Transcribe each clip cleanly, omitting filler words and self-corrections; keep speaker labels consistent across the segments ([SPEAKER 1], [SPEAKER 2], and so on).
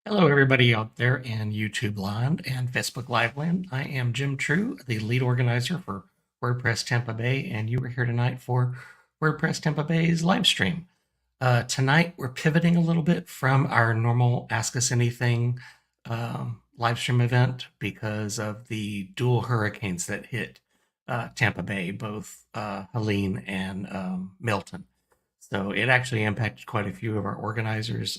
[SPEAKER 1] Hello, everybody out there in YouTube land and Facebook Live land. I am Jim True, the lead organizer for WordPress Tampa Bay, and you are here tonight for WordPress Tampa Bay's live stream. Tonight, we're pivoting a little bit from our normal Ask Us Anything live stream event because of the dual hurricanes that hit Tampa Bay, both Helene and Milton. So it actually impacted quite a few of our organizers.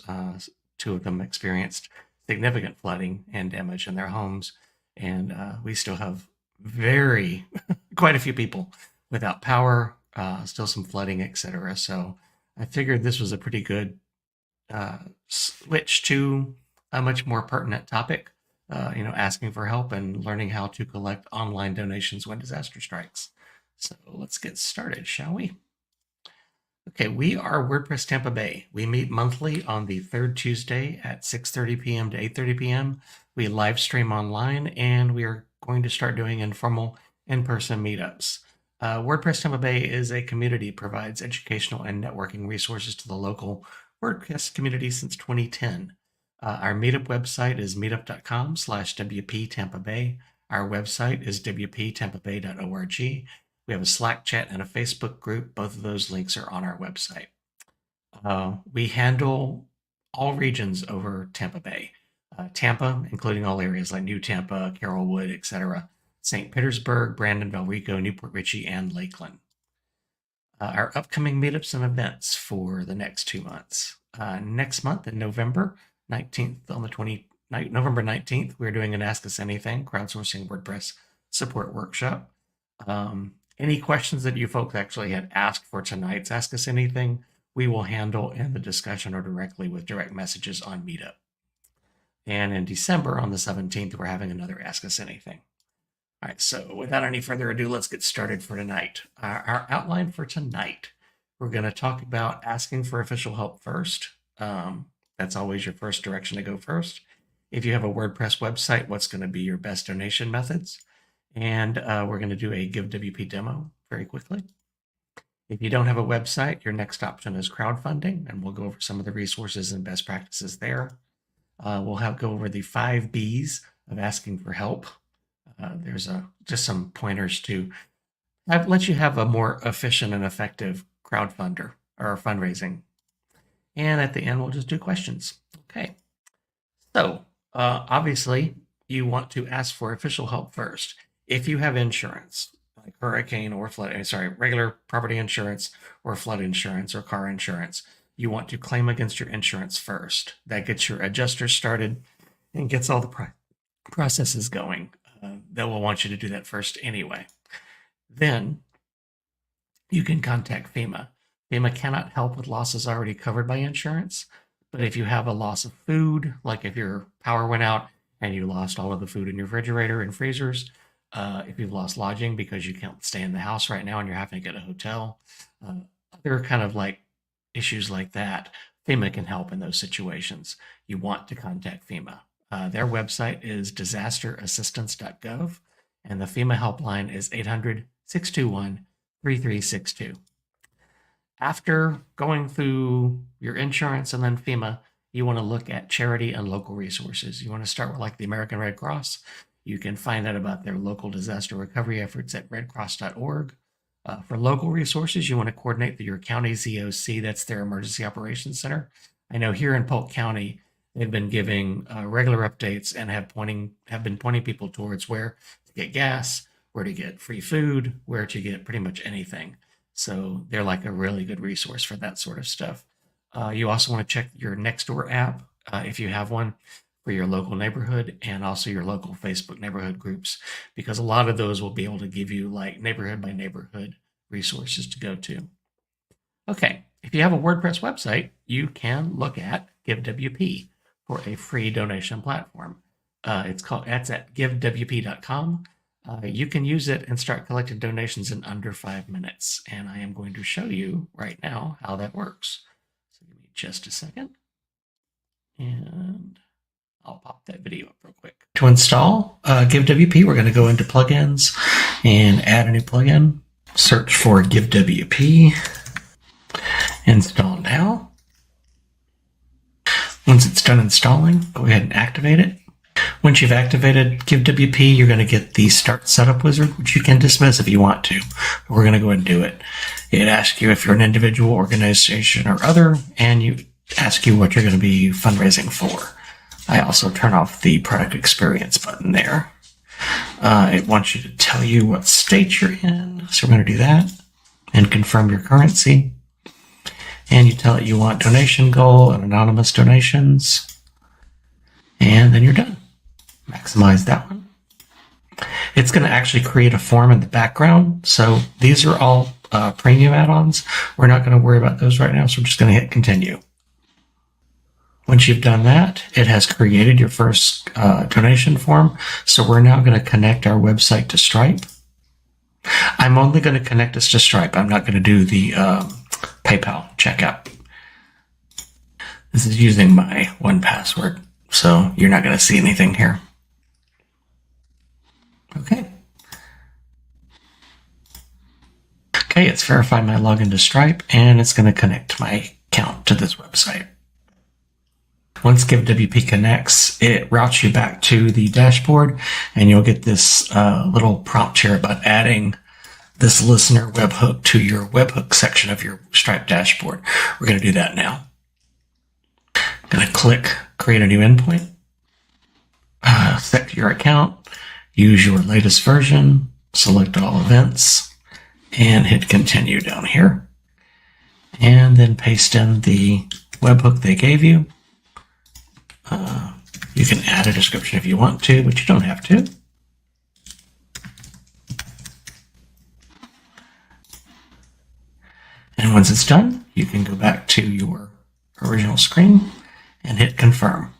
[SPEAKER 1] Two of them experienced significant flooding and damage in their homes, and we still have quite a few people without power, still some flooding, etc. So I figured this was a pretty good switch to a much more pertinent topic, asking for help and learning how to collect online donations when disaster strikes. So let's get started, shall we? Okay, we are WordPress Tampa Bay. We meet monthly on the third Tuesday at 6:30 p.m. to 8:30 p.m. We live stream online, and we are going to start doing informal in-person meetups. WordPress Tampa Bay is a community, provides educational and networking resources to the local WordPress community since 2010. Our meetup website is meetup.com/WP Tampa Bay. Our website is wptampabay.org. We have a Slack chat and a Facebook group. Both of those links are on our website. We handle all regions over Tampa Bay. Tampa, including all areas like New Tampa, Carrollwood, etc. St. Petersburg, Brandon, Valrico, Newport Richey, and Lakeland. Our upcoming meetups and events for the next 2 months. Next month in November 19th, November 19th, we're doing an Ask Us Anything crowdsourcing WordPress support workshop. Any questions that you folks actually had asked for tonight's Ask Us Anything, we will handle in the discussion or directly with direct messages on Meetup. And in December, on the 17th, we're having another Ask Us Anything. All right, so without any further ado, let's get started for tonight. Our outline for tonight, we're going to talk about asking for official help first. That's always your first direction to go first. If you have a WordPress website, what's going to be your best donation methods? And we're going to do a GiveWP demo very quickly. If you don't have a website, your next option is crowdfunding, and we'll go over some of the resources and best practices there. We'll go over the 5 B's of asking for help. There's just some pointers to let you have a more efficient and effective crowdfunder or fundraising. And at the end, we'll just do questions. Okay. So obviously, you want to ask for official help first. If you have insurance, like hurricane or regular property insurance or flood insurance or car insurance, you want to claim against your insurance first. That gets your adjuster started and gets all the processes going. They will want you to do that first anyway. Then you can contact FEMA. FEMA cannot help with losses already covered by insurance, but if you have a loss of food, like if your power went out and you lost all of the food in your refrigerator and freezers, if you've lost lodging because you can't stay in the house right now and you're having to get a hotel, other kind of like issues like that, FEMA can help in those situations. You want to contact FEMA. Their website is disasterassistance.gov, and the FEMA helpline is 800-621-3362. After going through your insurance and then FEMA, you want to look at charity and local resources. You want to start with like the American Red Cross. You can find out about their local disaster recovery efforts at redcross.org. For local resources, you want to coordinate with your county's EOC. That's their Emergency Operations Center. I know here in Polk County, they've been giving regular updates and have been pointing people towards where to get gas, where to get free food, where to get pretty much anything. So they're like a really good resource for that sort of stuff. You also want to check your Nextdoor app, if you have one, for your local neighborhood and also your local Facebook neighborhood groups, because a lot of those will be able to give you like neighborhood by neighborhood resources to go to. Okay, if you have a WordPress website, you can look at GiveWP for a free donation platform. It's at givewp.com. You can use it and start collecting donations in under 5 minutes. And I am going to show you right now how that works. So give me just a second. And I'll pop that video up real quick. To install GiveWP, we're going to go into plugins and add a new plugin. Search for GiveWP. Install now. Once it's done installing, go ahead and activate it. Once you've activated GiveWP, you're going to get the Start Setup Wizard, which you can dismiss if you want to. But we're going to go ahead and do it. It asks you if you're an individual, organization, or other, and you ask you what you're going to be fundraising for. I also turn off the product experience button there. It wants you to tell you what state you're in, so we're going to do that and confirm your currency. And you tell it you want donation goal and anonymous donations, and then you're done. Maximize that one. It's going to actually create a form in the background. So these are all premium add-ons. We're not going to worry about those right now, so we're just going to hit continue. Once you've done that, it has created your first donation form. So we're now going to connect our website to Stripe. I'm only going to connect us to Stripe. I'm not going to do the PayPal checkout. This is using my 1Password, so you're not going to see anything here. Okay, it's verified my login to Stripe, and it's going to connect my account to this website. Once GiveWP connects, it routes you back to the dashboard, and you'll get this little prompt here about adding this listener webhook to your webhook section of your Stripe dashboard. We're going to do that now. I'm going to click Create a New Endpoint, set your account, use your latest version, select all events, and hit Continue down here. And then paste in the webhook they gave you. You can add a description if you want to, but you don't have to. And once it's done, you can go back to your original screen and hit Confirm.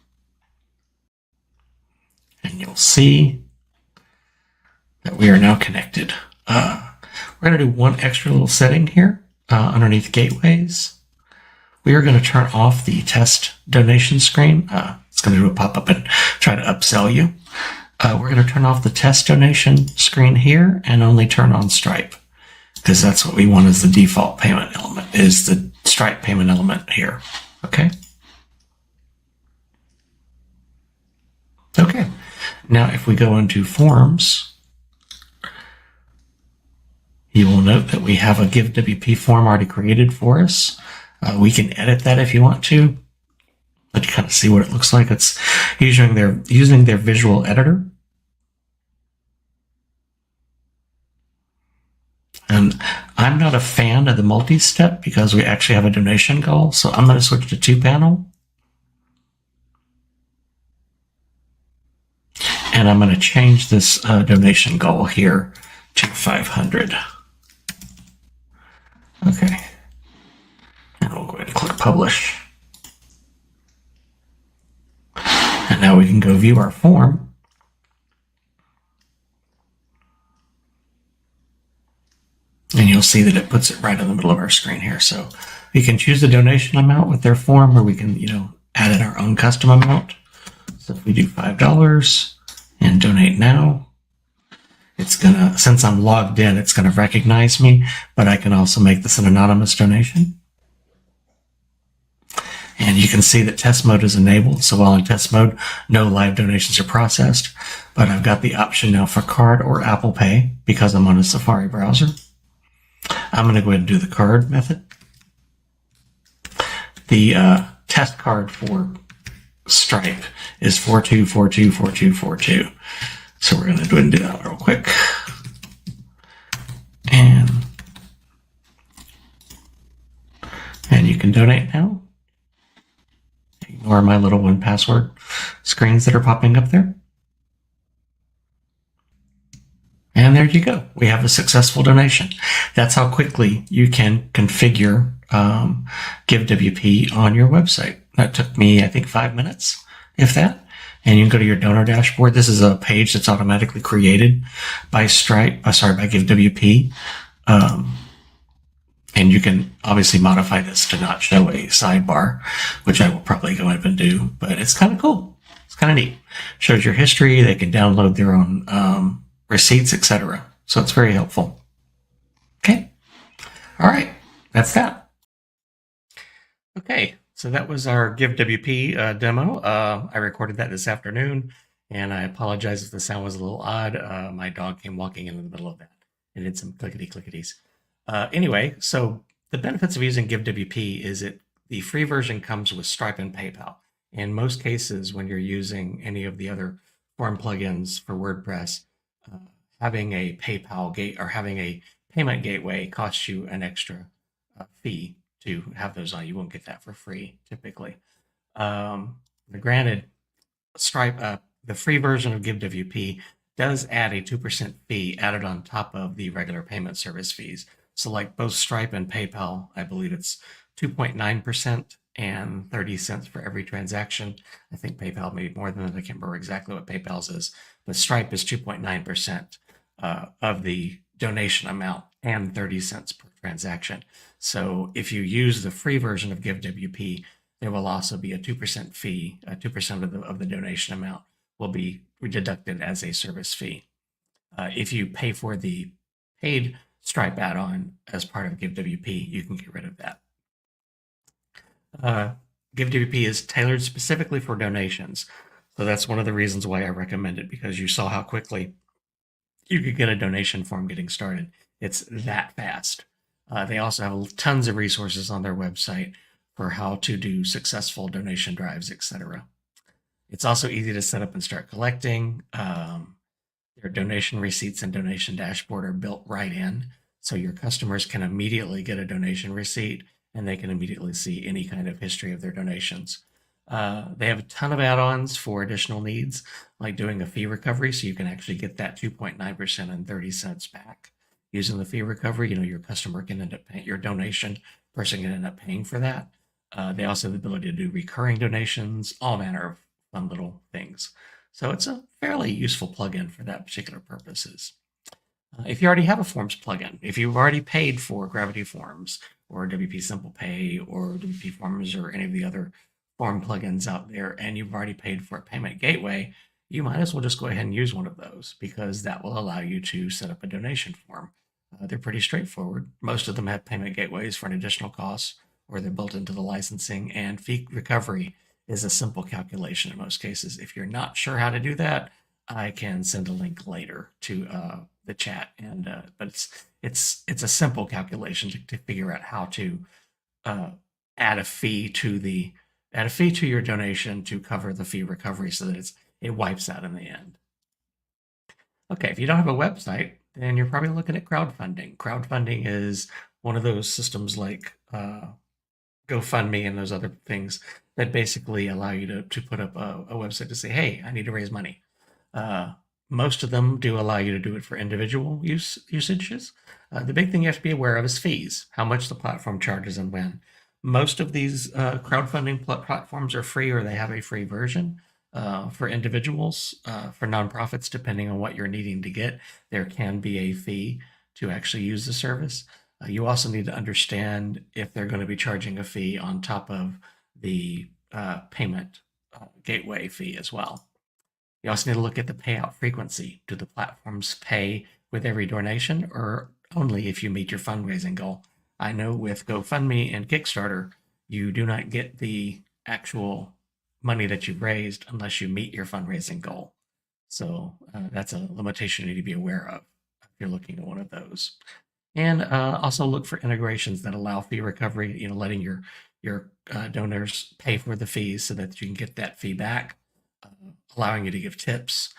[SPEAKER 1] And you'll see that we are now connected. We're going to do one extra little setting here underneath Gateways. We are going to turn off the test donation screen. It's going to do a pop-up and try to upsell you. We're going to turn off the test donation screen here and only turn on Stripe, because that's what we want as the default payment element, is the Stripe payment element here. Okay. Okay. Now, if we go into Forms, you will note that we have a GiveWP form already created for us. We can edit that if you want to, but you kind of see what it looks like. It's using their visual editor. And I'm not a fan of the multi-step because we actually have a donation goal. So I'm going to switch to 2-panel. And I'm going to change this donation goal here to 500. Okay. And we'll go ahead and click Publish. And now we can go view our form. And you'll see that it puts it right in the middle of our screen here. So we can choose the donation amount with their form, or we can, add in our own custom amount. So if we do $5 and donate now, it's gonna, since I'm logged in, it's gonna recognize me, but I can also make this an anonymous donation. And you can see that test mode is enabled. So while in test mode, no live donations are processed, but I've got the option now for card or Apple Pay because I'm on a Safari browser. I'm going to go ahead and do the card method. The test card for Stripe is 42424242. So we're going to go ahead and do that real quick. And you can donate now. Ignore my little 1Password screens that are popping up there. And there you go. We have a successful donation. That's how quickly you can configure GiveWP on your website. That took me, I think, 5 minutes, if that. And you can go to your donor dashboard. This is a page that's automatically created by Stripe, by GiveWP. And you can obviously modify this to not show a sidebar, which I will probably go ahead and do, but it's kind of cool. It's kind of neat. Shows your history. They can download their own receipts, etc. So it's very helpful. Okay. All right. That's that. Okay. So that was our GiveWP demo. I recorded that this afternoon, and I apologize if the sound was a little odd. My dog came walking in the middle of that and did some clickety clickities. Anyway, so the benefits of using GiveWP is the free version comes with Stripe and PayPal. In most cases, when you're using any of the other form plugins for WordPress, uh, having a PayPal gate or having a payment gateway costs you an extra fee to have those on. You won't get that for free typically. Granted, Stripe, the free version of GiveWP does add a 2% fee added on top of the regular payment service fees. So, like both Stripe and PayPal, I believe it's 2.9% and 30 cents for every transaction. I think PayPal may be more than that. I can't remember exactly what PayPal's is, but Stripe is 2.9% of the donation amount and 30 cents per transaction. So if you use the free version of GiveWP, there will also be a 2% fee. 2% of the donation amount will be deducted as a service fee. If you pay for the paid Stripe add-on as part of GiveWP, you can get rid of that. GiveWP is tailored specifically for donations. So that's one of the reasons why I recommend it, because you saw how quickly you could get a donation form getting started. It's that fast. They also have tons of resources on their website for how to do successful donation drives, etc. It's also easy to set up and start collecting. Their donation receipts and donation dashboard are built right in, so your customers can immediately get a donation receipt and they can immediately see any kind of history of their donations. They have a ton of add-ons for additional needs, like doing a fee recovery, so you can actually get that 2.9% and 30 cents back. Using the fee recovery, your customer can end up paying, your donation person can end up paying for that. They also have the ability to do recurring donations, all manner of fun little things. So it's a fairly useful plugin for that particular purposes. If you already have a Forms plugin, if you've already paid for Gravity Forms or WP Simple Pay or WP Forms or any of the other form plugins out there, and you've already paid for a payment gateway, you might as well just go ahead and use one of those, because that will allow you to set up a donation form. They're pretty straightforward. Most of them have payment gateways for an additional cost, or they're built into the licensing, and fee recovery is a simple calculation in most cases. If you're not sure how to do that, I can send a link later to the chat, and but it's a simple calculation to figure out how to add a fee to your donation to cover the fee recovery, so that it wipes out in the end. Okay, if you don't have a website, then you're probably looking at crowdfunding. Crowdfunding is one of those systems like GoFundMe and those other things that basically allow you to put up a website to say, hey, I need to raise money. Most of them do allow you to do it for individual usages. The big thing you have to be aware of is fees, how much the platform charges and when. Most of these crowdfunding platforms are free, or they have a free version. For individuals, for nonprofits, depending on what you're needing to get, there can be a fee to actually use the service. You also need to understand if they're going to be charging a fee on top of the payment gateway fee as well. You also need to look at the payout frequency. Do the platforms pay with every donation, or only if you meet your fundraising goal? I know with GoFundMe and Kickstarter, you do not get the actual money that you've raised unless you meet your fundraising goal. So that's a limitation you need to be aware of if you're looking at one of those. And also look for integrations that allow fee recovery, letting your donors pay for the fees so that you can get that fee back, allowing you to give tips,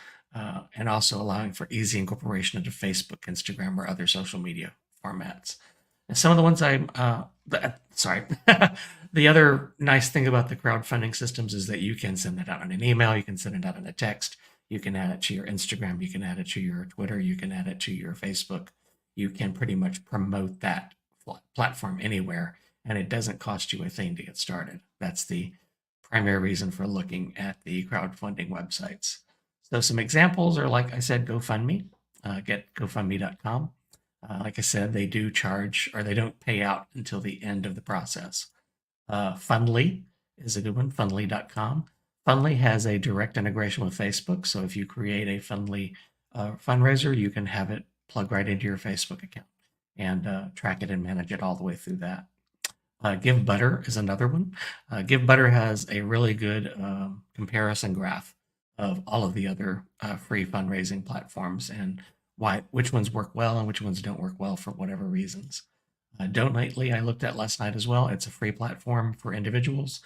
[SPEAKER 1] and also allowing for easy incorporation into Facebook, Instagram, or other social media formats. And some of the ones sorry, the other nice thing about the crowdfunding systems is that you can send it out on an email, you can send it out in a text, you can add it to your Instagram, you can add it to your Twitter, you can add it to your Facebook. You can pretty much promote that platform anywhere, and it doesn't cost you a thing to get started. That's the primary reason for looking at the crowdfunding websites. So some examples are, like I said, GoFundMe, get GoFundMe.com. Like I said, they do charge, or they don't pay out until the end of the process. Fundly is a good one, Fundly.com. Fundly has a direct integration with Facebook, so if you create a Fundly fundraiser, you can have it plug right into your Facebook account and track it and manage it all the way through that. GiveButter is another one. GiveButter has a really good comparison graph of all of the other free fundraising platforms and which ones work well and which ones don't work well for whatever reasons. Donately, I looked at last night as well. It's a free platform for individuals,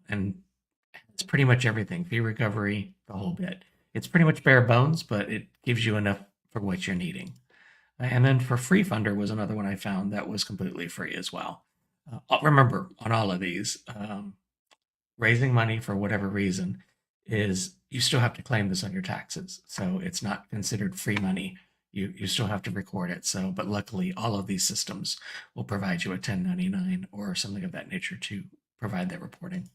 [SPEAKER 1] and it's pretty much everything: fee recovery, the whole bit. It's pretty much bare bones, but it gives you enough for what you're needing. And then for Free Funder was another one I found that was completely free as well. Remember, on all of these, raising money for whatever reason is you still have to claim this on your taxes. So it's not considered free money. You still have to record it. So, but luckily, all of these systems will provide you a 1099 or something of that nature to provide that reporting.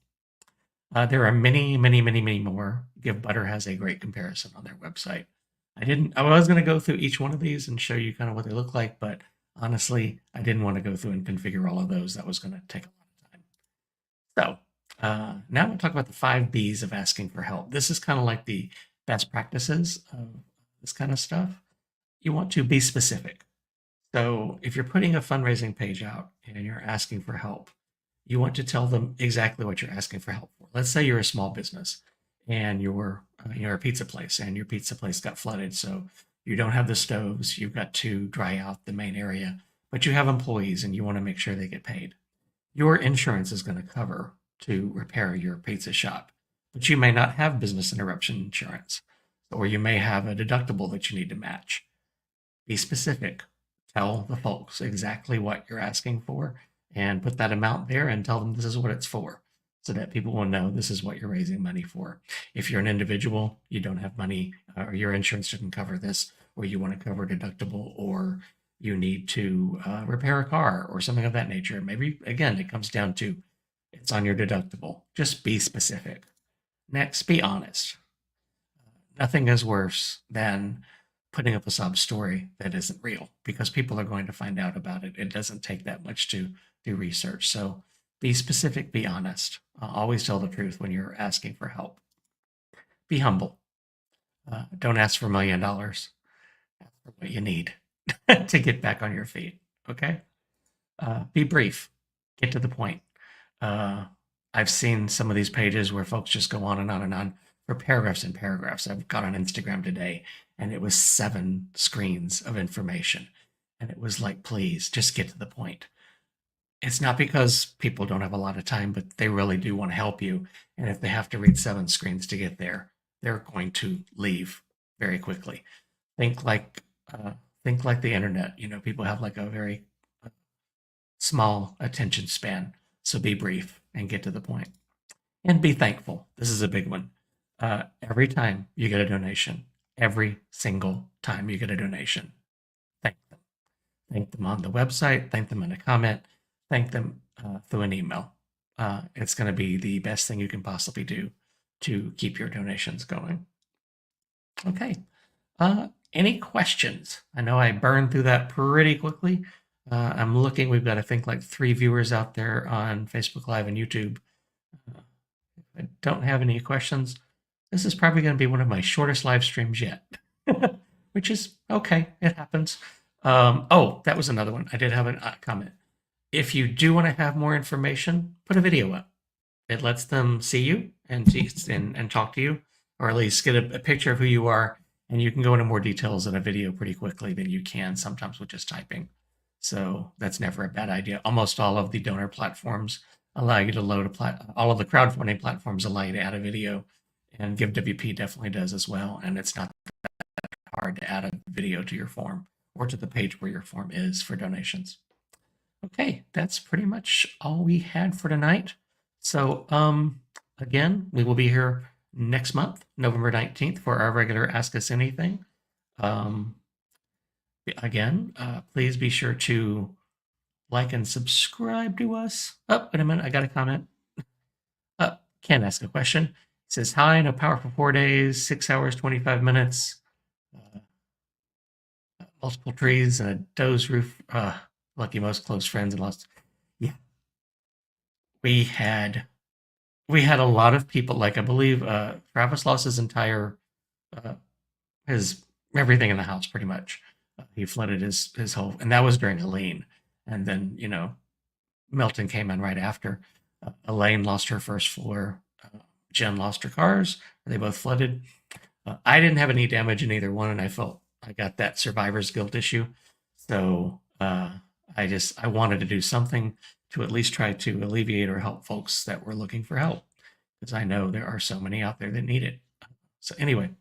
[SPEAKER 1] There are many, many, many, many more. GiveButter has a great comparison on their website. I was going to go through each one of these and show you kind of what they look like, but honestly, I didn't want to go through and configure all of those. That was going to take a lot of time. So now we'll talk about the 5 B's of asking for help. This is kind of like the best practices of this kind of stuff. You want to be specific. So if you're putting a fundraising page out and you're asking for help, you want to tell them exactly what you're asking for help for. Let's say you're a small business and you're a pizza place and your pizza place got flooded. So you don't have the stoves, you've got to dry out the main area, but you have employees and you want to make sure they get paid. Your insurance is going to cover to repair your pizza shop, but you may not have business interruption insurance, or you may have a deductible that you need to match. Be specific. Tell the folks exactly what you're asking for and put that amount there and tell them this is what it's for so that people will know this is what you're raising money for. If you're an individual, you don't have money or your insurance didn't cover this, or you want to cover a deductible, or you need to repair a car or something of that nature. Maybe, again, it comes down to it's on your deductible. Just be specific. Next, be honest. Nothing is worse than putting up a sob story that isn't real because people are going to find out about it. It doesn't take that much to do research. So be specific, be honest. Always tell the truth when you're asking for help. Be humble. Don't ask for $1 million. Ask for what you need to get back on your feet. Okay? Be brief. Get to the point. I've seen some of these pages where folks just go on and on and on for paragraphs and paragraphs. I've got on Instagram today and it was 7 screens of information. And it was like, please, just get to the point. It's not because people don't have a lot of time, but they really do want to help you. And if they have to read 7 screens to get there, they're going to leave very quickly. Think like the internet. You know, people have like a very small attention span. So be brief and get to the point. And be thankful. This is a big one. Every time you get a donation, every single time you get a donation, thank them. Thank them on the website, thank them in a comment, thank them through an email. It's going to be the best thing you can possibly do to keep your donations going. Okay. Any questions? I know I burned through that pretty quickly. I'm looking, we've got, I think, like 3 viewers out there on Facebook Live and YouTube. If I don't have any questions, this is probably going to be one of my shortest live streams yet, which is okay. It happens. Oh, that was another one. I did have a comment. If you do want to have more information, put a video up. It lets them see you and talk to you, or at least get a picture of who you are, and you can go into more details in a video pretty quickly than you can sometimes with just typing. So that's never a bad idea. Almost all of the donor platforms allow you to load all of the crowdfunding platforms allow you to add a video, and GiveWP definitely does as well. And it's not that hard to add a video to your form or to the page where your form is for donations. Okay, that's pretty much all we had for tonight. So again, we will be here next month, November 19th, for our regular Ask Us Anything. Again, please be sure to like and subscribe to us. Oh, wait a minute, I got a comment. Can't ask a question. It says, hi, no power for 4 days, 6 hours, 25 minutes. Multiple trees and a doze roof. Lucky most close friends and lost. Yeah. We had a lot of people, like I believe Travis lost his entire, his everything in the house pretty much. He flooded his whole, and that was during Helene. And then, you know, Milton came in right after. Elaine lost her first floor. Jen lost her cars. They both flooded. I didn't have any damage in either one, and I felt I got that survivor's guilt issue. So I wanted to do something to at least try to alleviate or help folks that were looking for help, because I know there are so many out there that need it. So anyway,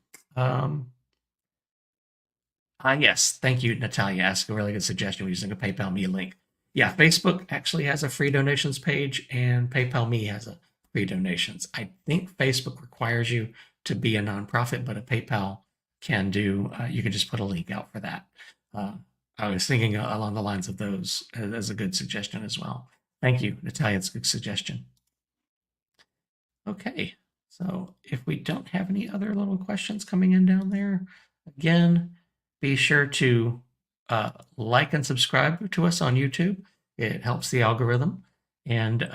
[SPEAKER 1] yes, thank you, Natalia. Asked a really good suggestion using a PayPal Me link. Yeah, Facebook actually has a free donations page, and PayPal Me has a free donations. I think Facebook requires you to be a nonprofit, but a PayPal can do. You can just put a link out for that. I was thinking along the lines of those as a good suggestion as well. Thank you, Natalia. It's a good suggestion. Okay, so if we don't have any other little questions coming in down there, again, be sure to like and subscribe to us on YouTube. It helps the algorithm. And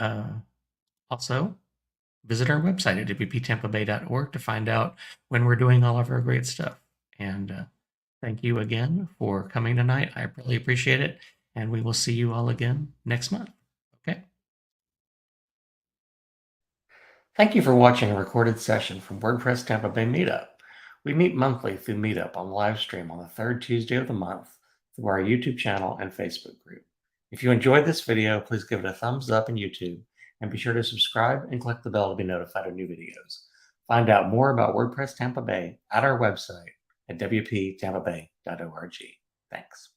[SPEAKER 1] also visit our website at wptampabay.org to find out when we're doing all of our great stuff. And thank you again for coming tonight. I really appreciate it. And we will see you all again next month. Okay. Thank you for watching a recorded session from WordPress Tampa Bay Meetup. We meet monthly through Meetup on live stream on the third Tuesday of the month through our YouTube channel and Facebook group. If you enjoyed this video, please give it a thumbs up in YouTube and be sure to subscribe and click the bell to be notified of new videos. Find out more about WordPress Tampa Bay at our website at wptampabay.org. Thanks.